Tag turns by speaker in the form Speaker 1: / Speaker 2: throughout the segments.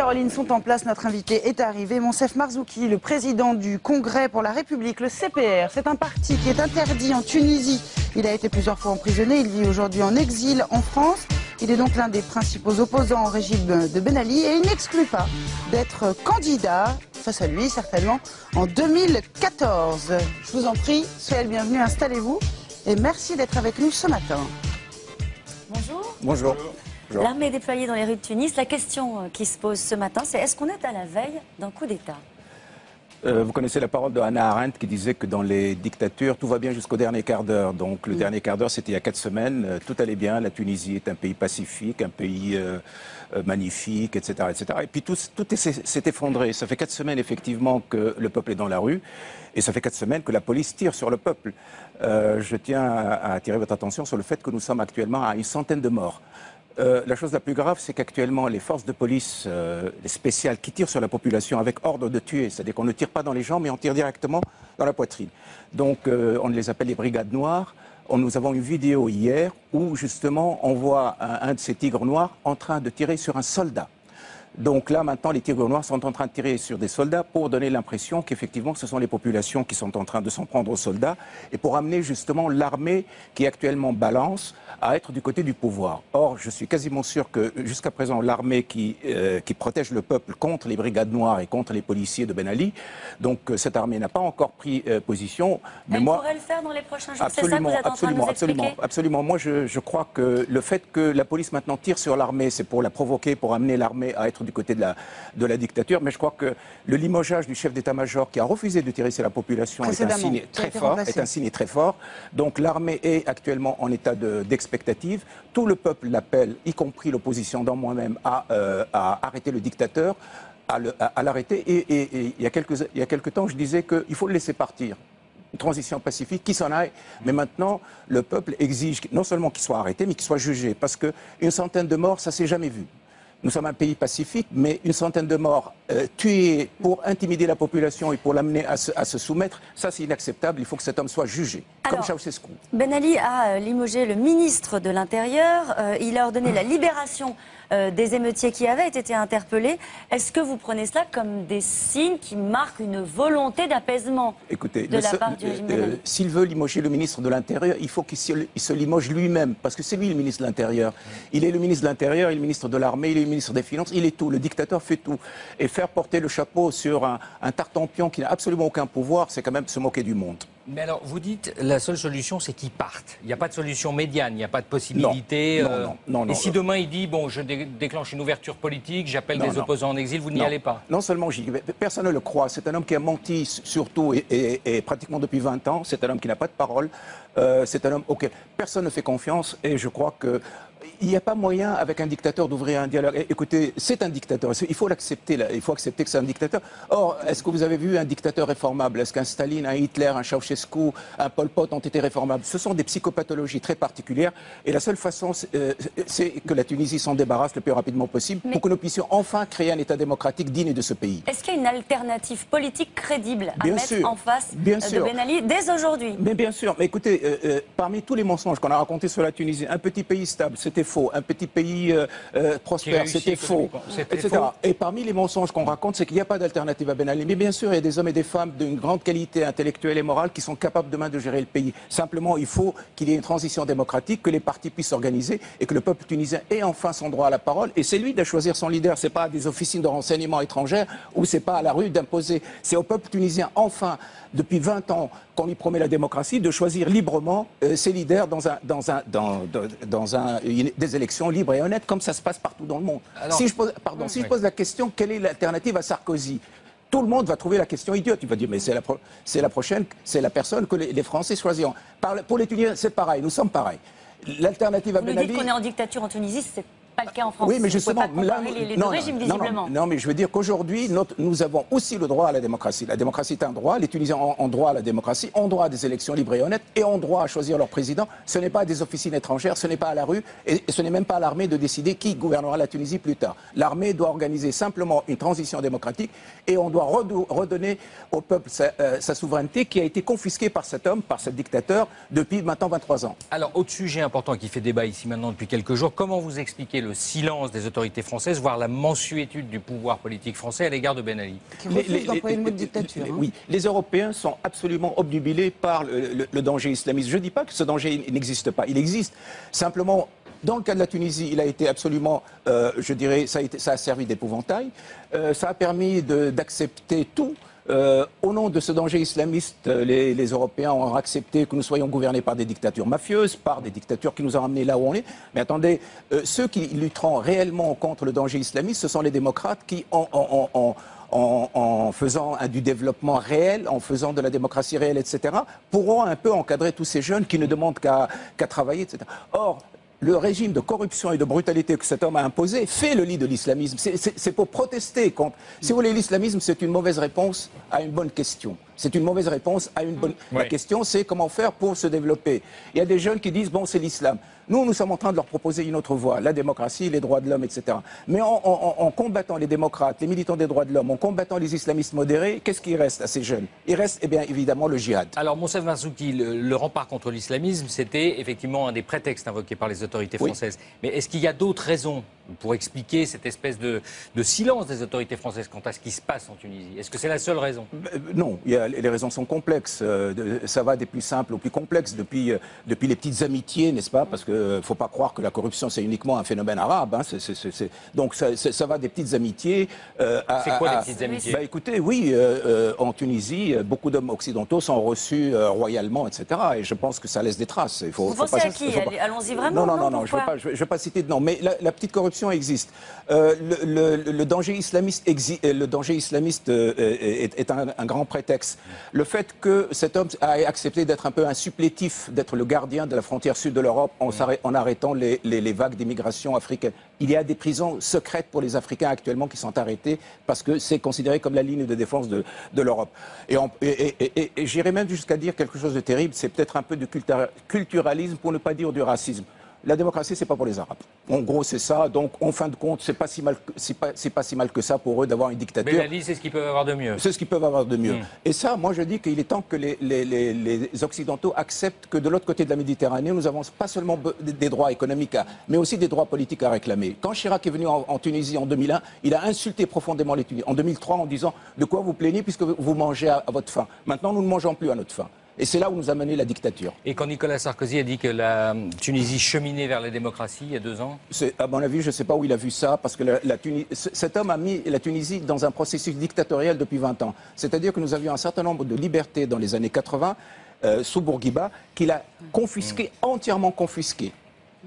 Speaker 1: Caroline sont en place. Notre invité est arrivé. Monsef Marzouki, le président du Congrès pour la République, le CPR. C'est un parti qui est interdit en Tunisie. Il a été plusieurs fois emprisonné. Il vit aujourd'hui en exil en France. Il est donc l'un des principaux opposants au régime de Ben Ali et il n'exclut pas d'être candidat, face à lui certainement, en 2014. Je vous en prie, soyez le bienvenu, installez-vous et merci d'être avec nous ce matin.
Speaker 2: Bonjour.
Speaker 3: Bonjour.
Speaker 2: L'armée est déployée dans les rues de Tunis. La question qui se pose ce matin, c'est est-ce qu'on est à la veille d'un coup d'État ?
Speaker 3: Vous connaissez la parole de Hannah Arendt qui disait que dans les dictatures, tout va bien jusqu'au dernier quart d'heure. Donc le dernier quart d'heure, c'était il y a 4 semaines. Tout allait bien. La Tunisie est un pays pacifique, un pays magnifique, etc., etc. Et puis tout s'est effondré. Ça fait 4 semaines, effectivement, que le peuple est dans la rue. Et ça fait 4 semaines que la police tire sur le peuple. Je tiens à attirer votre attention sur le fait que nous sommes actuellement à une centaine de morts. La chose la plus grave, c'est qu'actuellement, les forces de police, les spéciales, qui tirent sur la population avec ordre de tuer, c'est-à-dire qu'on ne tire pas dans les jambes, mais on tire directement dans la poitrine. Donc, on les appelle les brigades noires. Nous avons une vidéo hier où, justement, on voit un de ces tigres noirs en train de tirer sur un soldat. Donc là, maintenant, les tigres noirs sont en train de tirer sur des soldats pour donner l'impression qu'effectivement, ce sont les populations qui sont en train de s'en prendre aux soldats et pour amener justement l'armée qui actuellement balance à être du côté du pouvoir. Or, je suis quasiment sûr que jusqu'à présent, l'armée qui protège le peuple contre les brigades noires et contre les policiers de Ben Ali, donc cette armée n'a pas encore pris position.
Speaker 2: Mais elle pourrait le faire dans les prochains jours, c'est ça que vous êtes en train de nous expliquer ?
Speaker 3: Absolument. Moi, je crois que le fait que la police maintenant tire sur l'armée, c'est pour la provoquer, pour amener l'armée à être du côté de la dictature. Mais je crois que le limogeage du chef d'état-major qui a refusé de tirer sur la population est un signe très fort. Donc l'armée est actuellement en état d'expectative. Tout le peuple l'appelle, y compris l'opposition, dont moi-même, à arrêter le dictateur, à l'arrêter. Et il y a quelques temps, je disais qu'il faut le laisser partir. Une transition pacifique, qui s'en aille. Mais maintenant, le peuple exige non seulement qu'il soit arrêté, mais qu'il soit jugé. Parce qu'une centaine de morts, ça ne s'est jamais vu. Nous sommes un pays pacifique, mais une centaine de morts tués pour intimider la population et pour l'amener à se soumettre, ça c'est inacceptable. Il faut que cet homme soit jugé, comme Ceausescu.
Speaker 2: Ben Ali a limogé le ministre de l'Intérieur. Il a ordonné la libération des émeutiers qui avaient été interpellés. Est-ce que vous prenez cela comme des signes qui marquent une volonté d'apaisement de la part du régime Ben Ali ?
Speaker 3: S'il veut limoger le ministre de l'Intérieur, il faut qu'il se limoge lui-même, parce que c'est lui le ministre de l'Intérieur. Il est le ministre de l'Intérieur, il est le ministre de l'Armée, il est le ministre des Finances, il est tout. Le dictateur fait tout. Et faire porter le chapeau sur un tartampion qui n'a absolument aucun pouvoir, c'est quand même se moquer du monde.
Speaker 4: Mais alors, vous dites, la seule solution, c'est qu'il parte. Il n'y a pas de solution médiane, il n'y a pas de possibilité.
Speaker 3: Non.
Speaker 4: Et si demain il dit, bon, je déclenche une ouverture politique, j'appelle des opposants en exil, vous n'y allez pas?
Speaker 3: Non seulement personne ne le croit. C'est un homme qui a menti surtout et pratiquement depuis 20 ans. C'est un homme qui n'a pas de parole. C'est un homme auquel personne ne fait confiance. Et je crois que il n'y a pas moyen, avec un dictateur, d'ouvrir un dialogue. Écoutez, c'est un dictateur. Il faut l'accepter. Il faut accepter que c'est un dictateur. Or, est-ce que vous avez vu un dictateur réformable? Est-ce qu'un Staline, un Hitler, un Ceausescu, un Pol Pot ont été réformables? Ce sont des psychopathologies très particulières. Et la seule façon, c'est que la Tunisie s'en débarrasse le plus rapidement possible pour que nous puissions enfin créer un État démocratique digne de ce pays.
Speaker 2: Est-ce qu'il y a une alternative politique crédible à mettre en face de Ben Ali dès aujourd'hui?
Speaker 3: Mais bien sûr. Mais écoutez, parmi tous les mensonges qu'on a racontés sur la Tunisie, un petit pays stable, c'était faux. Un petit pays prospère, c'était faux, etc. Et parmi les mensonges qu'on raconte, c'est qu'il n'y a pas d'alternative à Ben Ali. Mais bien sûr, il y a des hommes et des femmes d'une grande qualité intellectuelle et morale qui sont capables demain de gérer le pays. Simplement, il faut qu'il y ait une transition démocratique, que les partis puissent s'organiser et que le peuple tunisien ait enfin son droit à la parole. Et c'est lui de choisir son leader. C'est pas à des officines de renseignement étrangères ou c'est pas à la rue d'imposer. C'est au peuple tunisien, enfin, depuis 20 ans qu'on lui promet la démocratie, de choisir librement ses leaders dans des élections libres et honnêtes, comme ça se passe partout dans le monde. Alors, si je pose la question, quelle est l'alternative à Sarkozy? Tout le monde va trouver la question idiote. Il va dire, mais c'est la personne que les Français choisiront. Pour les Tunisiens, c'est pareil, nous sommes pareils. L'alternative à Ben Ali...
Speaker 2: Vous dites qu'on est en dictature en Tunisie, c'est pas le cas en France.
Speaker 3: Oui, mais justement,
Speaker 2: les deux régimes, visiblement.
Speaker 3: Non, mais je veux dire qu'aujourd'hui, nous avons aussi le droit à la démocratie. La démocratie est un droit. Les Tunisiens ont droit à la démocratie, ont droit à des élections libres et honnêtes, et ont droit à choisir leur président. Ce n'est pas à des officines étrangères, ce n'est pas à la rue, et ce n'est même pas à l'armée de décider qui gouvernera la Tunisie plus tard. L'armée doit organiser simplement une transition démocratique, et on doit redonner au peuple sa souveraineté qui a été confisquée par cet homme, par ce dictateur, depuis maintenant 23 ans.
Speaker 4: Alors, autre sujet important qui fait débat ici maintenant depuis quelques jours, comment vous expliquez le silence des autorités françaises, voire la mansuétude du pouvoir politique français à l'égard de Ben Ali.
Speaker 1: Qui refuse d'employer le mot de dictature.
Speaker 3: Oui, les Européens sont absolument obnubilés par le danger islamiste. Je ne dis pas que ce danger n'existe pas, il existe. Simplement, dans le cas de la Tunisie, il a été absolument, je dirais, ça a servi d'épouvantail. Ça a permis d'accepter tout. Au nom de ce danger islamiste, les Européens ont accepté que nous soyons gouvernés par des dictatures mafieuses, par des dictatures qui nous ont ramenés là où on est. Mais attendez, ceux qui lutteront réellement contre le danger islamiste, ce sont les démocrates qui, en faisant du développement réel, en faisant de la démocratie réelle, etc., pourront un peu encadrer tous ces jeunes qui ne demandent qu'à travailler, etc. Or, le régime de corruption et de brutalité que cet homme a imposé fait le lit de l'islamisme. C'est pour protester contre... Si vous voulez, l'islamisme, c'est une mauvaise réponse à une bonne question. C'est une mauvaise réponse à une bonne... La question, c'est comment faire pour se développer. Il y a des jeunes qui disent, bon, c'est l'islam. Nous sommes en train de leur proposer une autre voie, la démocratie, les droits de l'homme, etc. Mais en combattant les démocrates, les militants des droits de l'homme, en combattant les islamistes modérés, qu'est-ce qui reste à ces jeunes? Il reste, eh bien, évidemment, le djihad.
Speaker 4: Alors, Monsef Marzouki, le rempart contre l'islamisme, c'était effectivement un des prétextes invoqués par les autorités françaises. Oui. Mais est-ce qu'il y a d'autres raisons pour expliquer cette espèce de silence des autorités françaises quant à ce qui se passe en Tunisie? Est-ce que c'est la seule raison?
Speaker 3: Non, les raisons sont complexes. Ça va des plus simples aux plus complexes, depuis les petites amitiés, n'est-ce pas? Parce qu'il ne faut pas croire que la corruption, c'est uniquement un phénomène arabe. Hein. Donc ça va des petites amitiés.
Speaker 4: C'est quoi les petites amitiés?
Speaker 3: Écoutez, oui, en Tunisie, beaucoup d'hommes occidentaux sont reçus royalement, etc. Et je pense que ça laisse des traces.
Speaker 2: Vous pensez à qui? Allons-y vraiment.
Speaker 3: Non, je ne veux pas citer de nom. Mais la petite corruption existe. Le danger islamiste est un grand prétexte. Le fait que cet homme a accepté d'être un peu un supplétif, d'être le gardien de la frontière sud de l'Europe en arrêtant les vagues d'immigration africaine. Il y a des prisons secrètes pour les Africains actuellement qui sont arrêtés parce que c'est considéré comme la ligne de défense de l'Europe. Et j'irais même jusqu'à dire quelque chose de terrible, c'est peut-être un peu de culturalisme pour ne pas dire du racisme. La démocratie, c'est pas pour les Arabes. En gros, c'est ça. Donc, en fin de compte, c'est pas si mal que ça pour eux d'avoir une dictature.
Speaker 4: Mais la liste, c'est ce qu'ils peuvent avoir de mieux.
Speaker 3: C'est ce qu'ils peuvent avoir de mieux. Et ça, moi, je dis qu'il est temps que les Occidentaux acceptent que de l'autre côté de la Méditerranée, nous avons pas seulement des droits économiques, mais aussi des droits politiques à réclamer. Quand Chirac est venu en Tunisie en 2001, il a insulté profondément les Tunisiens. En 2003, en disant de quoi vous plaignez puisque vous mangez à votre faim. Maintenant, nous ne mangeons plus à notre faim. Et c'est là où nous a mené la dictature.
Speaker 4: Et quand Nicolas Sarkozy a dit que la Tunisie cheminait vers la démocratie il y a 2 ans?
Speaker 3: À mon avis, je ne sais pas où il a vu ça, parce que cet homme a mis la Tunisie dans un processus dictatorial depuis 20 ans. C'est-à-dire que nous avions un certain nombre de libertés dans les années 80, sous Bourguiba, qu'il a confisqué, entièrement confisqué.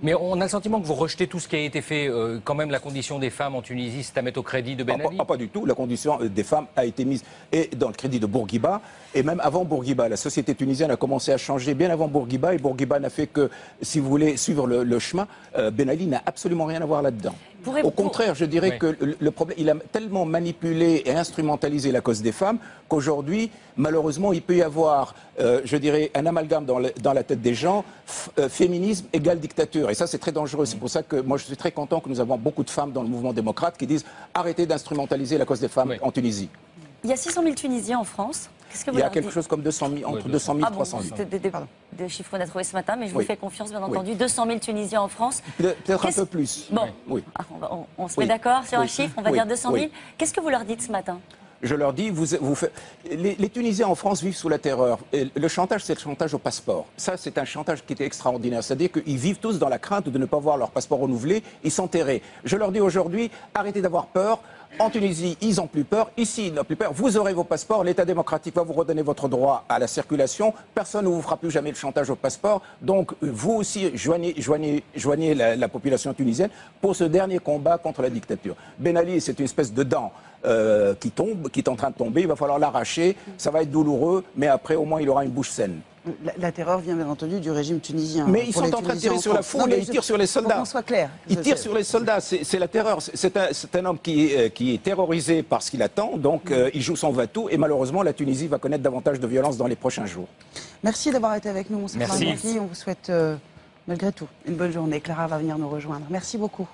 Speaker 4: Mais on a le sentiment que vous rejetez tout ce qui a été fait. Quand même, la condition des femmes en Tunisie, c'est à mettre au crédit de Ben Ali?
Speaker 3: Pas du tout. La condition des femmes a été mise dans le crédit de Bourguiba. Et même avant Bourguiba, la société tunisienne a commencé à changer bien avant Bourguiba. Et Bourguiba n'a fait que, si vous voulez, suivre le chemin. Ben Ali n'a absolument rien à voir là-dedans. Au contraire, je dirais que le problème, il a tellement manipulé et instrumentalisé la cause des femmes qu'aujourd'hui, malheureusement, il peut y avoir, je dirais, un amalgame dans la tête des gens, féminisme égale dictature. Et ça, c'est très dangereux. C'est pour ça que moi, je suis très content que nous avons beaucoup de femmes dans le mouvement démocrate qui disent arrêtez d'instrumentaliser la cause des femmes en Tunisie.
Speaker 2: Il y a 600 000 Tunisiens en France. Qu'est-ce que vous
Speaker 3: Il y a quelque chose comme 200 000, entre 200 000 et 300 000.
Speaker 2: C'était des chiffres qu'on a trouvés ce matin, mais je vous fais confiance, bien entendu. 200 000 Tunisiens en France.
Speaker 3: Peut-être un peu plus.
Speaker 2: Bon, on se met d'accord sur un chiffre, on va dire 200 000. Qu'est-ce que vous leur dites ce matin?
Speaker 3: Je leur dis, les Tunisiens en France vivent sous la terreur. Et le chantage, c'est le chantage au passeport. Ça, c'est un chantage qui était extraordinaire. C'est-à-dire qu'ils vivent tous dans la crainte de ne pas voir leur passeport renouvelé. Ils sont terrés. Je leur dis aujourd'hui, arrêtez d'avoir peur. En Tunisie, ils n'ont plus peur. Ici, ils n'ont plus peur. Vous aurez vos passeports. L'État démocratique va vous redonner votre droit à la circulation. Personne ne vous fera plus jamais le chantage au passeport. Donc, vous aussi, joignez la population tunisienne pour ce dernier combat contre la dictature. Ben Ali, c'est une espèce de dent qui est en train de tomber. Il va falloir l'arracher. Ça va être douloureux, mais après, au moins, il aura une bouche saine.
Speaker 1: La terreur vient bien entendu du régime tunisien.
Speaker 3: Mais ils sont en train de tirer sur la foule et ils tirent sur les soldats.
Speaker 1: Qu'on soit clair.
Speaker 3: Ils tirent sur les soldats, c'est la terreur. C'est un homme qui est terrorisé par ce qu'il attend, donc il joue son va-tout et malheureusement la Tunisie va connaître davantage de violence dans les prochains jours.
Speaker 1: Merci d'avoir été avec nous, Monsef
Speaker 4: Merci.
Speaker 1: Marzouki. On vous souhaite malgré tout une bonne journée. Clara va venir nous rejoindre. Merci beaucoup.